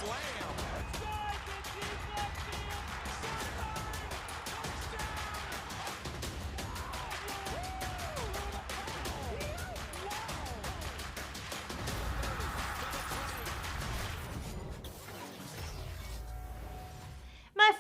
My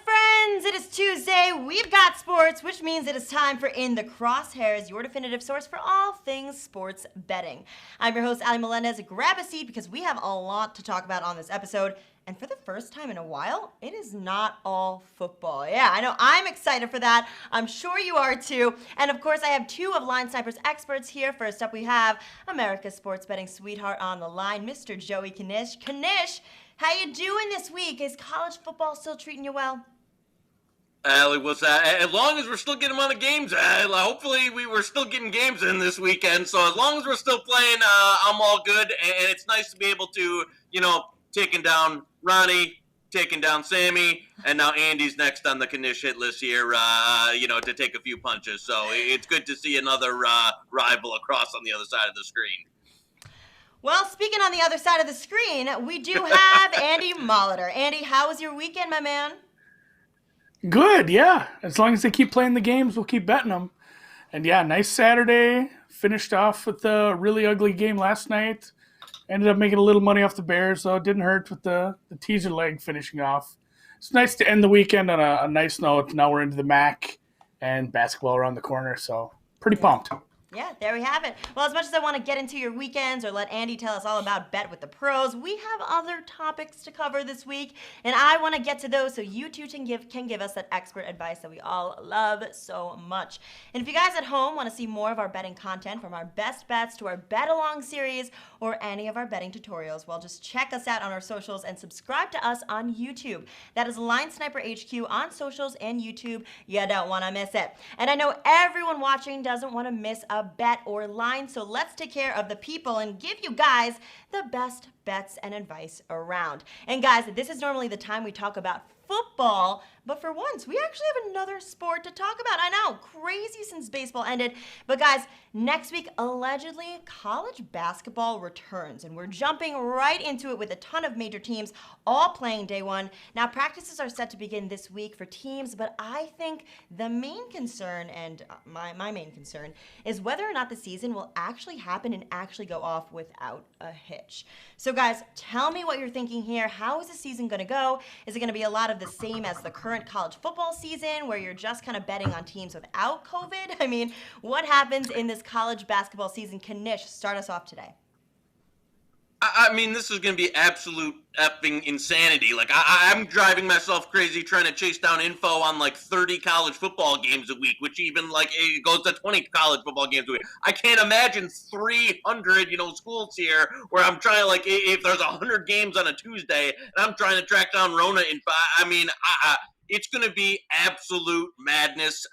friends, it is Tuesday, we've got sports, which means it is time for In The Crosshairs, your definitive source for all things sports betting. I'm your host, Ali Melendez. Grab a seat because we have a lot to talk about on this episode. And for the first time in a while, it is not all football. Yeah, I know, I'm excited for that. I'm sure you are too. And of course, I have two of Line Sniper's experts here. First up, we have America's sports betting sweetheart on the line, Mr. Joey Knish. Knish, how you doing this week? Is college football still treating you well? Ali, what's that? As long as we're still getting them on the games, hopefully we're still getting games in this weekend. So as long as we're still playing, I'm all good. And it's nice to be able to, taking down Ronnie, taking down Sammy, and now Andy's next on the Knish hit list here, to take a few punches. So it's good to see another rival across on the other side of the screen. Well, speaking on the other side of the screen, we do have Andy Molitor. Andy, how was your weekend, my man? Good, yeah. As long as they keep playing the games, we'll keep betting them. And yeah, nice Saturday. Finished off with the really ugly game last night. Ended up making a little money off the Bears, so it didn't hurt with the teaser leg finishing off. It's nice to end the weekend on a nice note. Now we're into the MAC and basketball around the corner, so pretty pumped. Yeah, there we have it. Well, as much as I want to get into your weekends or let Andy tell us all about Bet with the Pros, we have other topics to cover this week, and I want to get to those so you two can give us that expert advice that we all love so much. And if you guys at home want to see more of our betting content, from our best bets to our bet along series or any of our betting tutorials, well, just check us out on our socials and subscribe to us on YouTube. That is Line Sniper HQ on socials and YouTube. You don't want to miss it. And I know everyone watching doesn't want to miss a bet or line, so let's take care of the people and give you guys the best bets and advice around. And guys, this is normally the time we talk about football, but for once, we actually have another sport to talk about. I know, crazy since baseball ended. But guys, next week, allegedly, college basketball returns, and we're jumping right into it with a ton of major teams all playing day one. Now, practices are set to begin this week for teams, but I think the main concern, and my main concern, is whether or not the season will actually happen and actually go off without a hitch. So guys, tell me what you're thinking here. How is the season going to go? Is it going to be a lot of the same as the current college football season, where you're just kind of betting on teams without COVID? I mean, what happens in this college basketball season? Knish, start us off today. I mean, this is going to be absolute effing insanity. Like, I'm driving myself crazy trying to chase down info on, 30 college football games a week, which even, it goes to 20 college football games a week. I can't imagine 300, schools here where I'm trying to, if there's 100 games on a Tuesday and I'm trying to track down Rona info. I mean, it's going to be absolute madness.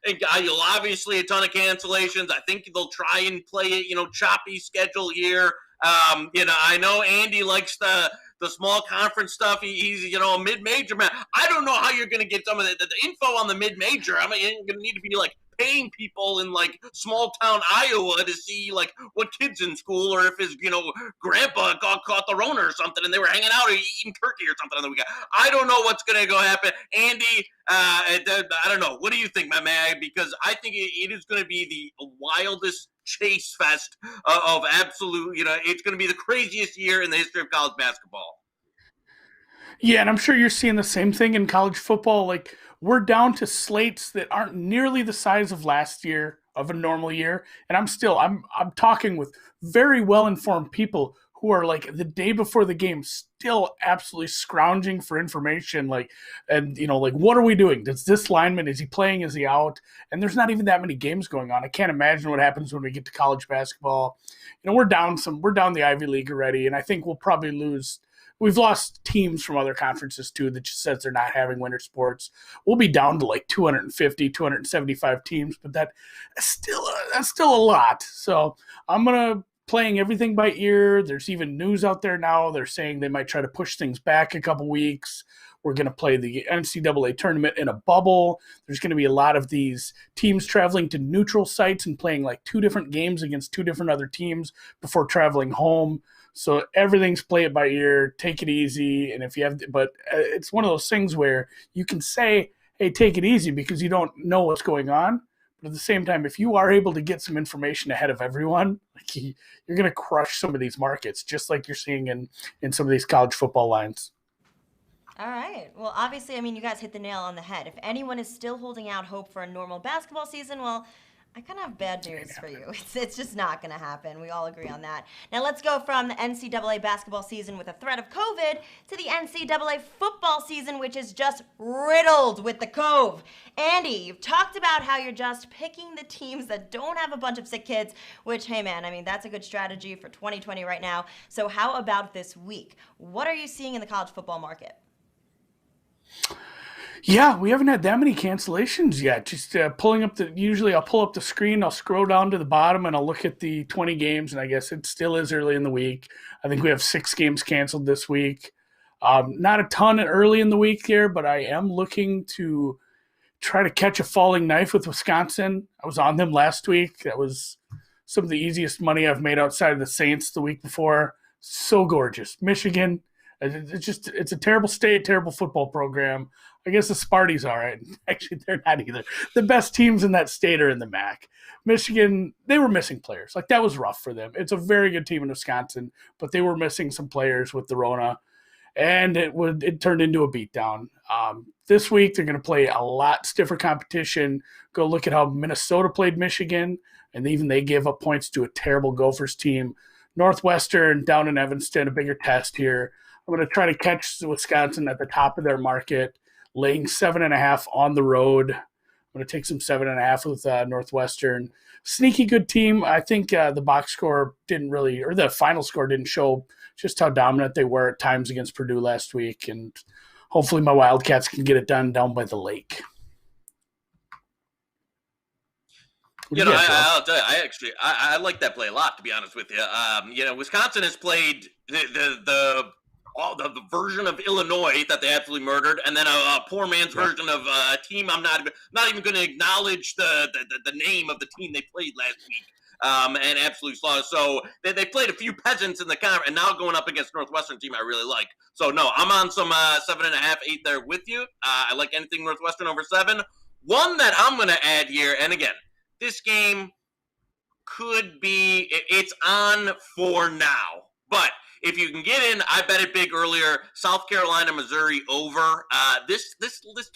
You'll obviously a ton of cancellations. I think they'll try and play it, choppy schedule here. I know Andy likes the small conference stuff. He's a mid-major man. I don't know how you're going to get some of the info on the mid-major. I mean, you're going to need to be paying people in small town Iowa to see what kid's in school, or if his grandpa got caught the Rona or something and they were hanging out or eating turkey or something on the weekend. I don't know what's going to go happen. Andy, I don't know. What do you think, my man? Because I think it is going to be the wildest chase fest of absolute, it's going to be the craziest year in the history of college basketball. Yeah, and I'm sure you're seeing the same thing in college football. We're down to slates that aren't nearly the size of last year, of a normal year. And I'm talking with very well-informed people who are the day before the game still absolutely scrounging for information. What are we doing? Does this lineman, is he playing? Is he out? And there's not even that many games going on. I can't imagine what happens when we get to college basketball. We're down the Ivy League already, and I think we'll probably lose. We've lost teams from other conferences, too, that just says they're not having winter sports. We'll be down to 250, 275 teams, but that's still a lot. So I'm going to playing everything by ear. There's even news out there now. They're saying they might try to push things back a couple weeks. We're going to play the NCAA tournament in a bubble. There's going to be a lot of these teams traveling to neutral sites and playing 2 different games against 2 different other teams before traveling home. So everything's play it by ear, take it easy. And if you have, but it's one of those things where you can say, hey, take it easy because you don't know what's going on. But at the same time, if you are able to get some information ahead of everyone, like you're going to crush some of these markets, just like you're seeing in some of these college football lines. All right. Well, obviously, I mean, you guys hit the nail on the head. If anyone is still holding out hope for a normal basketball season, well, I kind of have bad news for you. It's just not going to happen. We all agree on that. Now let's go from the NCAA basketball season with a threat of COVID to the NCAA football season, which is just riddled with the cove. Andy, you've talked about how you're just picking the teams that don't have a bunch of sick kids, which, hey man, I mean, that's a good strategy for 2020 right now. So how about this week? What are you seeing in the college football market? Yeah, we haven't had that many cancellations yet. Just pulling up usually I'll pull up the screen, I'll scroll down to the bottom, and I'll look at the 20 games, and I guess it still is early in the week. I think we have 6 games canceled this week. Not a ton early in the week here, but I am looking to try to catch a falling knife with Wisconsin. I was on them last week. That was some of the easiest money I've made outside of the Saints the week before. So gorgeous. Michigan, it's a terrible state, terrible football program. I guess the Sparty's all right. Actually, they're not either. The best teams in that state are in the MAC. Michigan, they were missing players. Like, that was rough for them. It's a very good team in Wisconsin, but they were missing some players with the Rona, and it turned into a beatdown. This week, they're going to play a lot stiffer competition. Go look at how Minnesota played Michigan, and even they gave up points to a terrible Gophers team. Northwestern down in Evanston, a bigger test here. I'm going to try to catch Wisconsin at the top of their market, laying 7.5 on the road. I'm going to take some 7.5 with Northwestern. Sneaky good team. I think the box score didn't really, or the final score didn't show just how dominant they were at times against Purdue last week. And hopefully my Wildcats can get it done down by the lake. I'll tell you, I like that play a lot, to be honest with you. Wisconsin has played the version of Illinois that they absolutely murdered, and then a poor man's version of a team I'm not even going to acknowledge the name of the team they played last week. And absolutely slaughtered. So they played a few peasants in the conference, and now going up against Northwestern team I really like. So no, I'm on some 7.5, 8 there with you. I like anything Northwestern over 7. One that I'm going to add here, and again, this game could be, it's on for now, but if you can get in, I bet it big earlier. South Carolina, Missouri over. This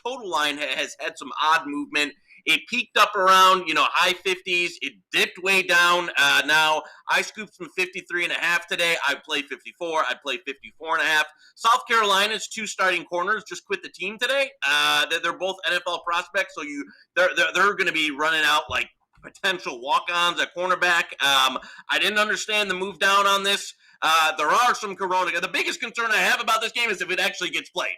total line has had some odd movement. It peaked up around, high 50s. It dipped way down. Now I scooped some 53.5 today. I play 54. I play 54.5. South Carolina's 2 starting corners just quit the team today. They're both NFL prospects, so they're going to be running out like potential walk-ons at cornerback. I didn't understand the move down on this. There are some corona. The biggest concern I have about this game is if it actually gets played.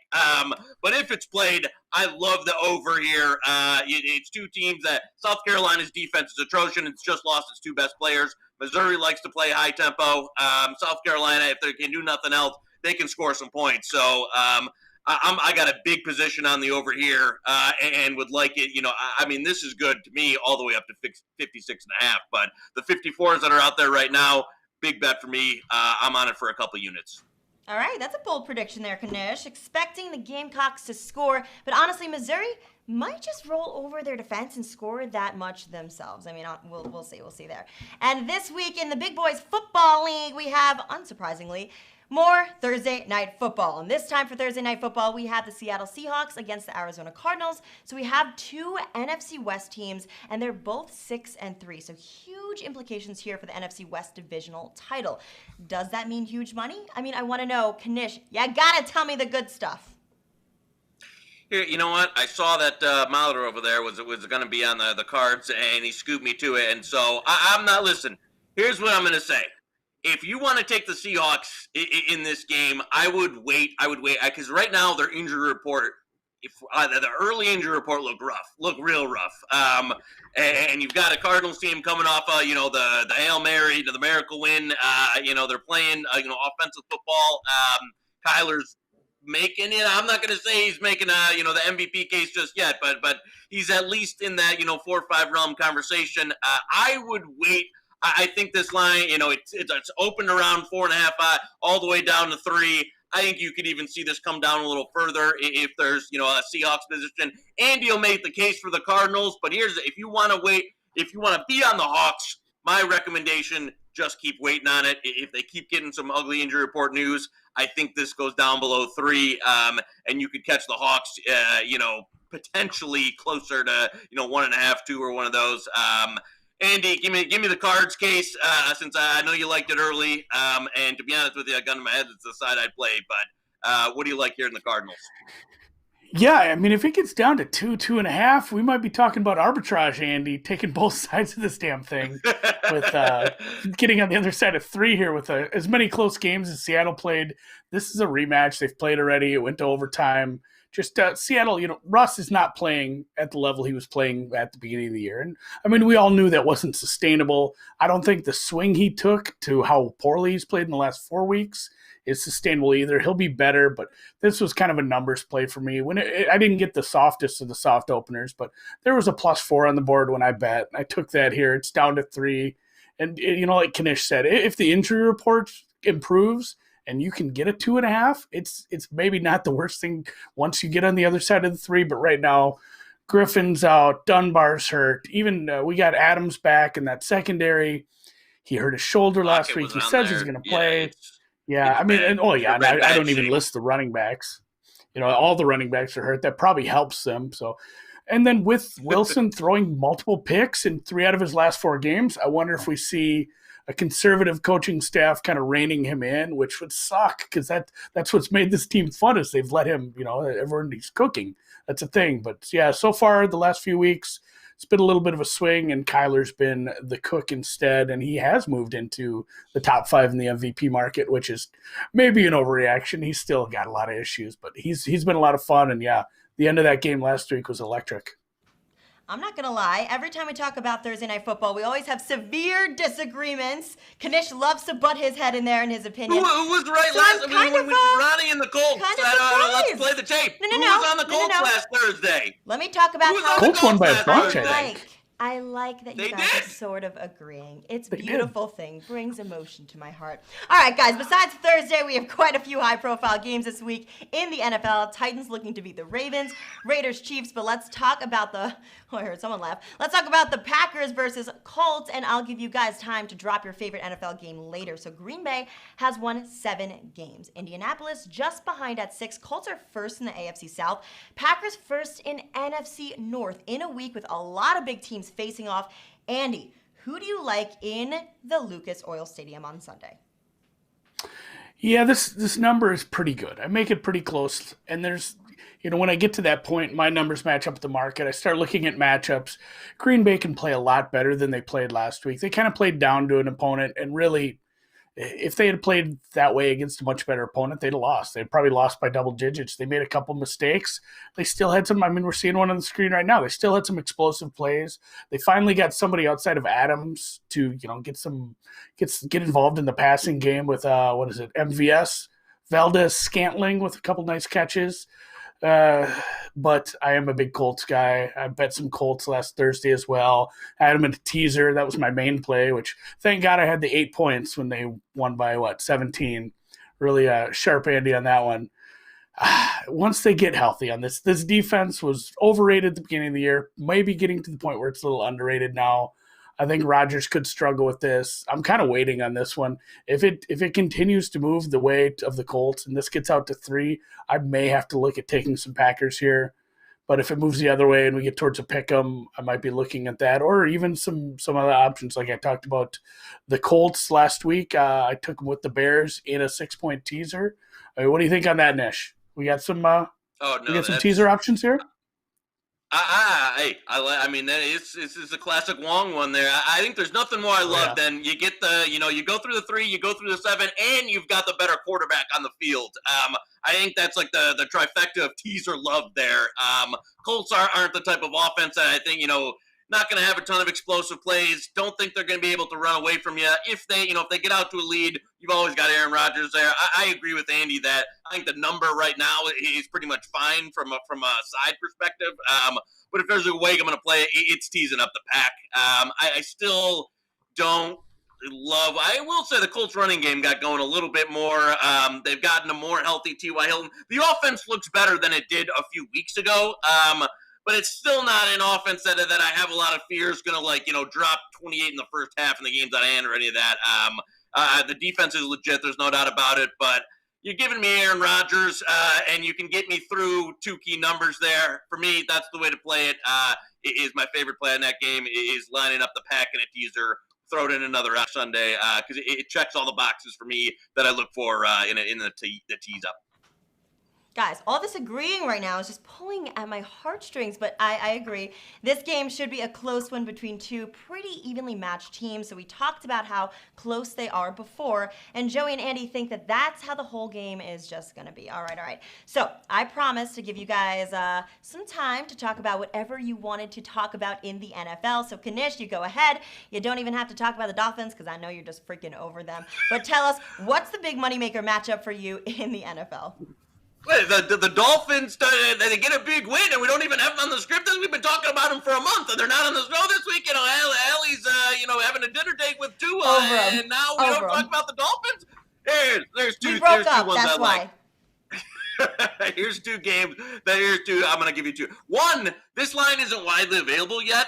But if it's played, I love the over here. It's 2 teams that South Carolina's defense is atrocious. It's just lost its 2 best players. Missouri likes to play high tempo. South Carolina, if they can do nothing else, they can score some points. So I got a big position on the over here and would like it. This is good to me all the way up to 56.5. But the 54s that are out there right now, big bet for me. I'm on it for a couple units. All right, that's a bold prediction there, Knish. Expecting the Gamecocks to score, but honestly, Missouri might just roll over their defense and score that much themselves. I mean, we'll see. We'll see there. And this week in the Big Boys Football League, we have, unsurprisingly, more Thursday Night Football. And this time for Thursday Night Football, we have the Seattle Seahawks against the Arizona Cardinals. So we have 2 NFC West teams, and they're both 6-3. So huge implications here for the NFC West divisional title. Does that mean huge money? I mean, I want to know, Knish, you gotta tell me the good stuff. Here, you know what? I saw that Molitor over there was going to be on the cards, and he scooped me to it. And so I'm not listening. Here's what I'm going to say. If you want to take the Seahawks in this game, I would wait. Because right now their injury report, the early injury report looked real rough. And you've got a Cardinals team coming off, the Hail Mary to the miracle win. They're playing, offensive football. Kyler's making it. I'm not going to say he's making the MVP case just yet, but he's at least in that 4 or 5 realm conversation. I would wait I think this line, it's opened around 4.5 all the way down to 3. I think you could even see this come down a little further if there's, a Seahawks position. Andy will make the case for the Cardinals, but if you want to be on the Hawks, my recommendation, just keep waiting on it. If they keep getting some ugly injury report news, I think this goes down below 3, and you could catch the Hawks, potentially closer to, 1.5, 2, or one of those. Andy, give me the Cards case, since I know you liked it early. And to be honest with you, I gun to my head, it's the side I'd play. But what do you like here in the Cardinals? Yeah, I mean, if it gets down to 2, 2.5, we might be talking about arbitrage, Andy, taking both sides of this damn thing. With getting on the other side of 3 here with as many close games as Seattle played. This is a rematch. They've played already. It went to overtime. Just Seattle, Russ is not playing at the level he was playing at the beginning of the year. And, I mean, we all knew that wasn't sustainable. I don't think the swing he took to how poorly he's played in the last 4 weeks is sustainable either. He'll be better, but this was kind of a numbers play for me. I didn't get the softest of the soft openers, but there was a +4 on the board when I bet. I took that here. It's down to 3. And, like Knish said, if the injury report improves – and you can get a 2.5, it's maybe not the worst thing once you get on the other side of the 3. But right now, Griffin's out, Dunbar's hurt. Even we got Adams back in that secondary. He hurt his shoulder last week. He says he's going to play. I don't even list the running backs. All the running backs are hurt. That probably helps them. So, and then with Wilson throwing multiple picks in 3 out of his last 4 games, I wonder if we see a conservative coaching staff kind of reining him in, which would suck because that's what's made this team fun is they've let him, everyone he's cooking. That's a thing. But yeah, so far the last few weeks, it's been a little bit of a swing and Kyler's been the cook instead. And he has moved into the top 5 in the MVP market, which is maybe an overreaction. He's still got a lot of issues, but he's been a lot of fun. And yeah, the end of that game last week was electric. I'm not going to lie. Every time we talk about Thursday Night Football, we always have severe disagreements. Knish loves to butt his head in there in his opinion. Who was right last week when Ronnie and the Colts? Let's play the tape. Who was on the Colts last Thursday? Let me talk about how Colts won by a bunch, I think. I like that you guys are sort of agreeing. It's a beautiful thing. Brings emotion to my heart. All right, guys, besides Thursday, we have quite a few high-profile games this week in the NFL. Titans looking to beat the Ravens, Raiders, Chiefs, but let's talk about I heard someone laugh. Let's talk about the Packers versus Colts, and I'll give you guys time to drop your favorite NFL game later. So Green Bay has won 7 games. Indianapolis just behind at 6. Colts are first in the AFC South. Packers first in NFC North in a week with a lot of big teams facing off. Andy, who do you like in the Lucas Oil Stadium on Sunday? Yeah, this number is pretty good. I make it pretty close. And there's, when I get to that point, my numbers match up with the market. I start looking at matchups. Green Bay can play a lot better than they played last week. They kind of played down to an opponent, and really, if they had played that way against a much better opponent, they'd have lost. They'd probably lost by double digits. They made a couple mistakes. They still had some, we're seeing one on the screen right now. They still had some explosive plays. They finally got somebody outside of Adams to, get involved in the passing game with, MVS, Valdez Scantling with a couple nice catches. But I am a big Colts guy. I bet some Colts last Thursday as well. I had them in a teaser. That was my main play, which thank God I had the 8 points when they won by 17. Really sharp Andy on that one. Once they get healthy on this defense was overrated at the beginning of the year, maybe getting to the point where it's a little underrated now. I think Rodgers could struggle with this. I'm kind of waiting on this one. If it continues to move the way of the Colts and this gets out to 3, I may have to look at taking some Packers here. But if it moves the other way and we get towards a pick'em, I might be looking at that, or even some other options like I talked about the Colts last week. I took them with the Bears in a 6-point teaser. What do you think on that, Knish? We got some. We got some teaser options here. This is a classic long one there. I think there's nothing more I love than you get you go through the 3, you go through the 7, and you've got the better quarterback on the field. I think that's like the trifecta of teaser love there. Colts aren't the type of offense that I think, not going to have a ton of explosive plays. Don't think they're going to be able to run away from you. If they get out to a lead, you've always got Aaron Rodgers there. I agree with Andy that I think the number right now is pretty much fine from a side perspective. But if there's a way I'm going to play it, it's teasing up the Pack. I still don't love. I will say the Colts running game got going a little bit more. They've gotten a more healthy T.Y. Hilton. The offense looks better than it did a few weeks ago. But it's still not an offense that I have a lot of fears going to drop 28 in the first half in the games at hand or any of that. The defense is legit. There's no doubt about it. But you're giving me Aaron Rodgers, and you can get me through 2 key numbers there. For me, that's the way to play it. It is my favorite play in that game is lining up the pack and a teaser. Throw it in another Sunday because it checks all the boxes for me that I look for in the tease up. Guys, all this agreeing right now is just pulling at my heartstrings, but I agree. This game should be a close one between 2 pretty evenly matched teams. So we talked about how close they are before, and Joey and Andy think that that's how the whole game is just going to be. All right. So I promised to give you guys some time to talk about whatever you wanted to talk about in the NFL. So Knish, you go ahead. You don't even have to talk about the Dolphins because I know you're just freaking over them. But tell us, what's the big moneymaker matchup for you in the NFL? Wait, the Dolphins, they get a big win, and we don't even have them on the script. We've been talking about them for a month, and they're not on the show this week. Ellie's, having a dinner date with Tua, and now we don't talk about the Dolphins. There's two. We broke up, ones that's why. Here's 2 games. Here's 2. I'm going to give you 2. One, this line isn't widely available yet,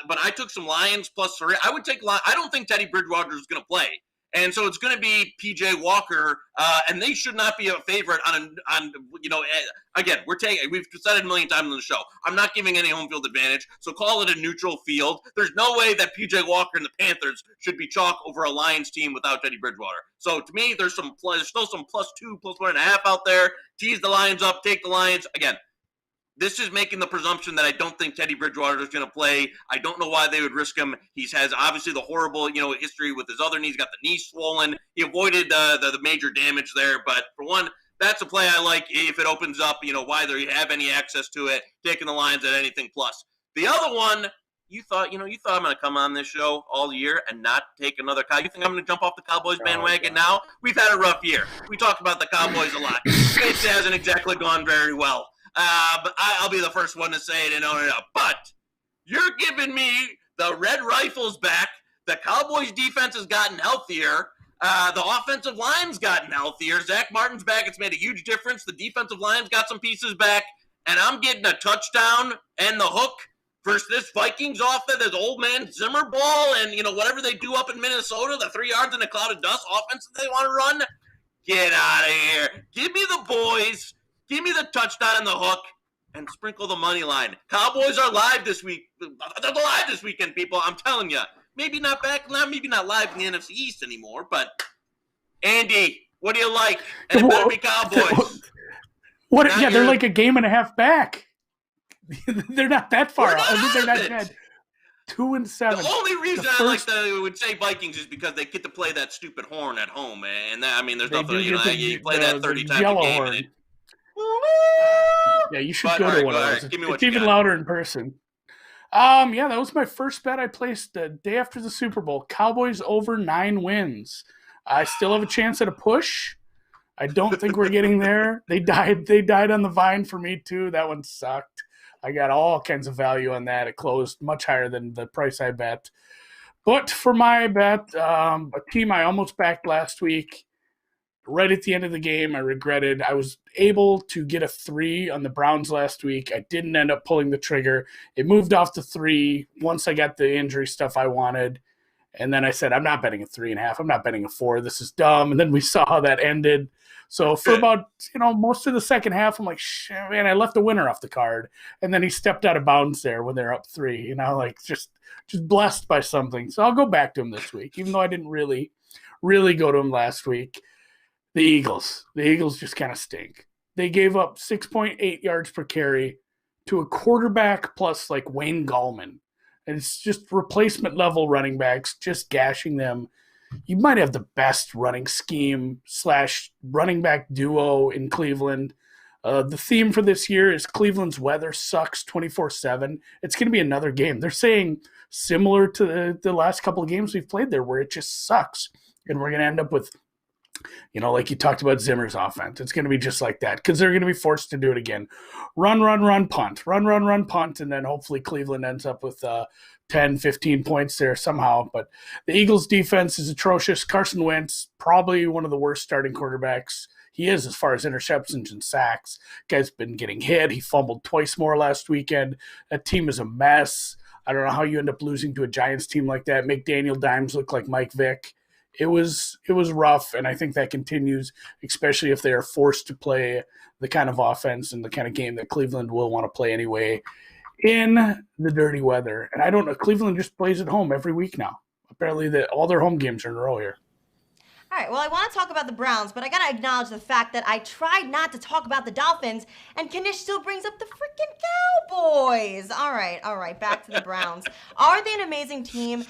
but I took some Lions plus 3. I would take I don't think Teddy Bridgewater is going to play. And so it's going to be P.J. Walker, and they should not be a favorite again, we've said it a million times on the show. I'm not giving any home field advantage, so call it a neutral field. There's no way that P.J. Walker and the Panthers should be chalk over a Lions team without Teddy Bridgewater. So to me, there's still some +2, +1.5 out there. Tease the Lions up, take the Lions. Again, this is making the presumption that I don't think Teddy Bridgewater is going to play. I don't know why they would risk him. He has obviously the horrible, history with his other knee. He's got the knee swollen. He avoided the major damage there. But for one, that's a play I like if it opens up, why they have any access to it, taking the Lions at anything plus. The other one, you thought I'm going to come on this show all year and not take another Cow. You think I'm going to jump off the Cowboys bandwagon now? We've had a rough year. We talk about the Cowboys a lot. It hasn't exactly gone very well. But I'll be the first one to say it and own it up. But you're giving me the Red Rifles back. The Cowboys defense has gotten healthier. The offensive line's gotten healthier. Zach Martin's back. It's made a huge difference. The defensive line's got some pieces back. And I'm getting a touchdown and the hook versus this Vikings offense, this old man Zimmer ball, and, whatever they do up in Minnesota, the 3 yards in a cloud of dust offense that they want to run. Get out of here. Give me the boys. Give me the touchdown and the hook, and sprinkle the money line. Cowboys are live this week. They're live this weekend, people. I'm telling you. Maybe not live in the NFC East anymore, but Andy, what do you like? And it better be Cowboys. They're like a game and a half back. They're not that far out. They're not dead. 2-7. The only reason I would say Vikings is because they get to play that stupid horn at home, and there's nothing. You play that 30 times a game. And yeah, you should go to one of those. It's even louder in person. That was my first bet I placed the day after the Super Bowl. Cowboys over 9 wins. I still have a chance at a push. I don't think we're getting there. They died on the vine for me too. That one sucked. I got all kinds of value on that. It closed much higher than the price I bet. But for my bet, a team I almost backed last week, right at the end of the game, I regretted. I was able to get a 3 on the Browns last week. I didn't end up pulling the trigger. It moved off to 3 once I got the injury stuff I wanted. And then I said, I'm not betting a 3.5. I'm not betting a 4. This is dumb. And then we saw how that ended. So for about, most of the second half, I'm like, man, I left a winner off the card. And then he stepped out of bounds there when they're up 3, just blessed by something. So I'll go back to him this week, even though I didn't really go to him last week. The Eagles just kind of stink. They gave up 6.8 yards per carry to a quarterback plus like Wayne Gallman. And it's just replacement level running backs, just gashing them. You might have the best running scheme / running back duo in Cleveland. The theme for this year is Cleveland's weather sucks 24/7. It's going to be another game. They're saying similar to the last couple of games we've played there where it just sucks. And we're going to end up with Like you talked about Zimmer's offense. It's going to be just like that because they're going to be forced to do it again. Run, punt. Run, punt. And then hopefully Cleveland ends up with 10, 15 points there somehow. But the Eagles' defense is atrocious. Carson Wentz, probably one of the worst starting quarterbacks. He is as far as interceptions and sacks. Guy's been getting hit. He fumbled twice more last weekend. That team is a mess. I don't know how you end up losing to a Giants team like that. Make Daniel Dimes look like Mike Vick. It was rough, and I think that continues, especially if they are forced to play the kind of offense and the kind of game that Cleveland will want to play anyway in the dirty weather. And I don't know, Cleveland just plays at home every week now. Apparently all their home games are in a row here. All right, well, I want to talk about the Browns, but I got to acknowledge the fact that I tried not to talk about the Dolphins, and Knish still brings up the freaking Cowboys. All right, back to the Browns. Are they an amazing team?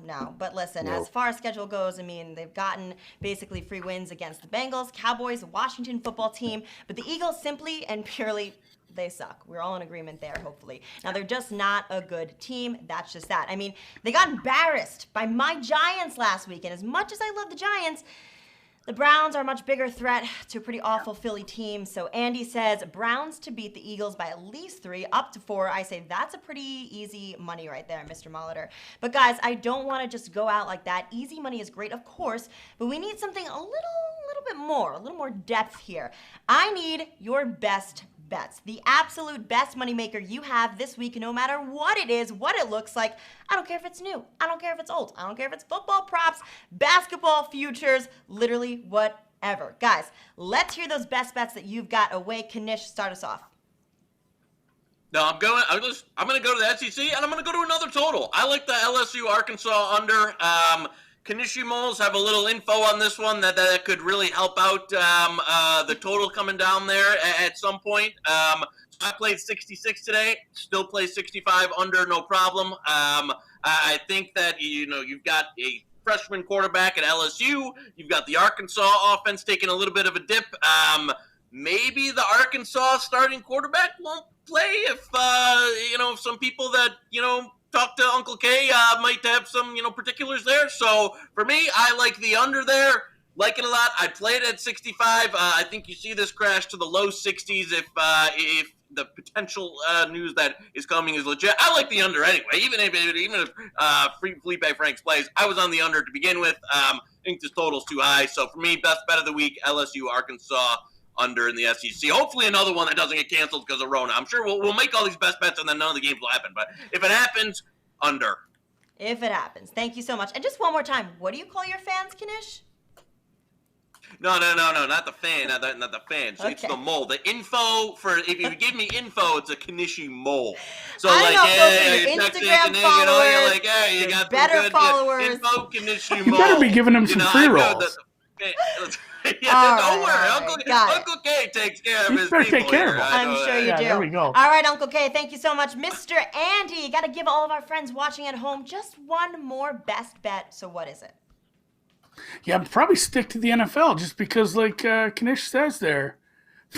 No. But listen, as far as schedule goes, I mean, they've gotten basically free wins against the Bengals, Cowboys, Washington football team, but the Eagles simply and purely, they suck. We're all in agreement there, hopefully. Now, they're just not a good team. That's just that. I mean, they got embarrassed by my Giants last week, and as much as I love the Giants, the Browns are a much bigger threat to a pretty awful Philly team. So Andy says Browns to beat the Eagles by at least 3, up to 4. I say that's a pretty easy money right there, Mr. Molitor. But guys, I don't want to just go out like that. Easy money is great, of course, but we need something a little bit more, a little more depth here. I need your best bets, the absolute best moneymaker you have this week, no matter what it is, what it looks like. I don't care if it's new. I don't care if it's old. I don't care if it's football props, basketball futures, literally whatever. Guys, let's hear those best bets that you've got away. Knish, start us off. No, I'm going to go to the SEC, and I'm going to go to another total. I like the LSU Arkansas under. Knishi Moles have a little info on this one that could really help out the total coming down there at some point. So I played 66 today, still play 65 under, no problem. I think that, you've got a freshman quarterback at LSU. You've got the Arkansas offense taking a little bit of a dip. Maybe the Arkansas starting quarterback won't play if some people that, talk to Uncle K might have some, particulars there. So for me, I like the under there. Like it a lot. I played at 65. I think you see this crash to the low 60s if the potential news that is coming is legit. I like the under anyway. Even if Felipe Franks plays, I was on the under to begin with. I think this total's too high. So for me, best bet of the week, LSU, Arkansas, under in the SEC. Hopefully another one that doesn't get canceled because of Rona. I'm sure we'll make all these best bets and then none of the games will happen. But if it happens, under. If it happens. Thank you so much. And just one more time, what do you call your fans, Knish? No, not the fan, not the fans. Okay. It's the mole. The info for if you give me info, it's a Knishi mole. So your Instagram followers, you're like, hey, you got better good followers. Info, Knishi mole. You better be giving him some free rolls. Don't worry. Uncle K takes care of his people. Take care of him. I'm sure you do. There we go. All right, Uncle K, thank you so much. Mr. Andy, got to give all of our friends watching at home just one more best bet. So what is it? Yeah, I'd probably stick to the NFL just because, like Knish says there,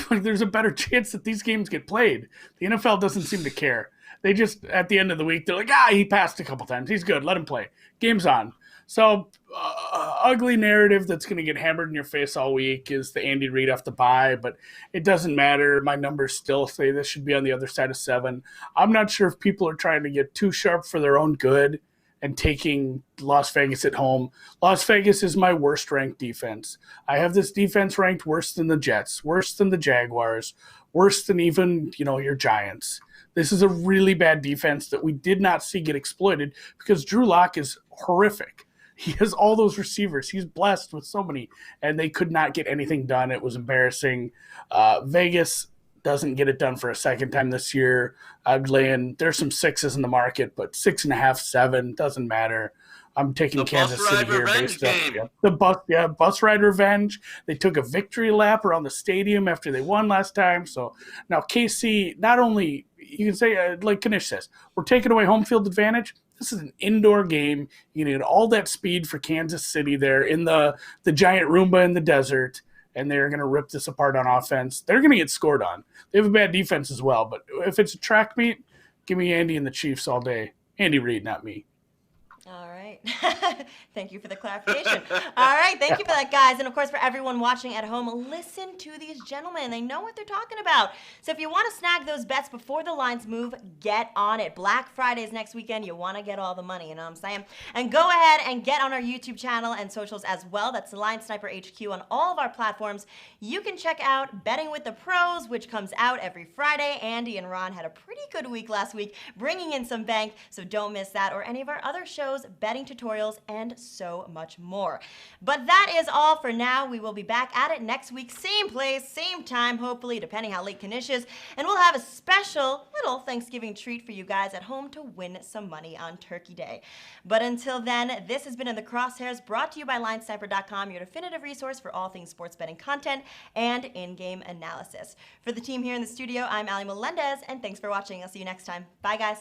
there's a better chance that these games get played. The NFL doesn't seem to care. They just, at the end of the week, they're like, he passed a couple times. He's good. Let him play. Game's on. So, ugly narrative that's going to get hammered in your face all week is the Andy Reid off the bye, but it doesn't matter. My numbers still say this should be on the other side of 7. I'm not sure if people are trying to get too sharp for their own good and taking Las Vegas at home. Las Vegas is my worst ranked defense. I have this defense ranked worse than the Jets, worse than the Jaguars, worse than even, your Giants. This is a really bad defense that we did not see get exploited because Drew Lock is horrific. He has all those receivers. He's blessed with so many, and they could not get anything done. It was embarrassing. Vegas doesn't get it done for a second time this year. I'd lay in, there's some 6s in the market, but 6.5, 7, doesn't matter. I'm taking Kansas City here based on the bus ride revenge. They took a victory lap around the stadium after they won last time. So now KC, not only, you can say, like Knish says, we're taking away home field advantage. This is an indoor game. You need all that speed for Kansas City there in the giant Roomba in the desert, and they're going to rip this apart on offense. They're going to get scored on. They have a bad defense as well, but if it's a track meet, give me Andy and the Chiefs all day. Andy Reid, not me. All right. Thank you for the clarification. All right. Thank you for that, guys. And of course, for everyone watching at home, listen to these gentlemen. They know what they're talking about. So if you want to snag those bets before the lines move, get on it. Black Friday is next weekend. You want to get all the money, you know what I'm saying? And go ahead and get on our YouTube channel and socials as well. That's Line Sniper HQ on all of our platforms. You can check out Betting with the Pros, which comes out every Friday. Andy and Ron had a pretty good week last week, bringing in some bank, so don't miss that, or any of our other shows, betting tutorials, and so much more. But that is all for now. We will be back at it next week, same place, same time, hopefully, depending how late Knish is, and we'll have a special little Thanksgiving treat for you guys at home to win some money on Turkey Day. But until then, this has been In The Crosshairs, brought to you by LineSniper.com, your definitive resource for all things sports betting content and in-game analysis. For the team here in the studio, I'm Ali Melendez, and thanks for watching. I'll see you next time. Bye, guys.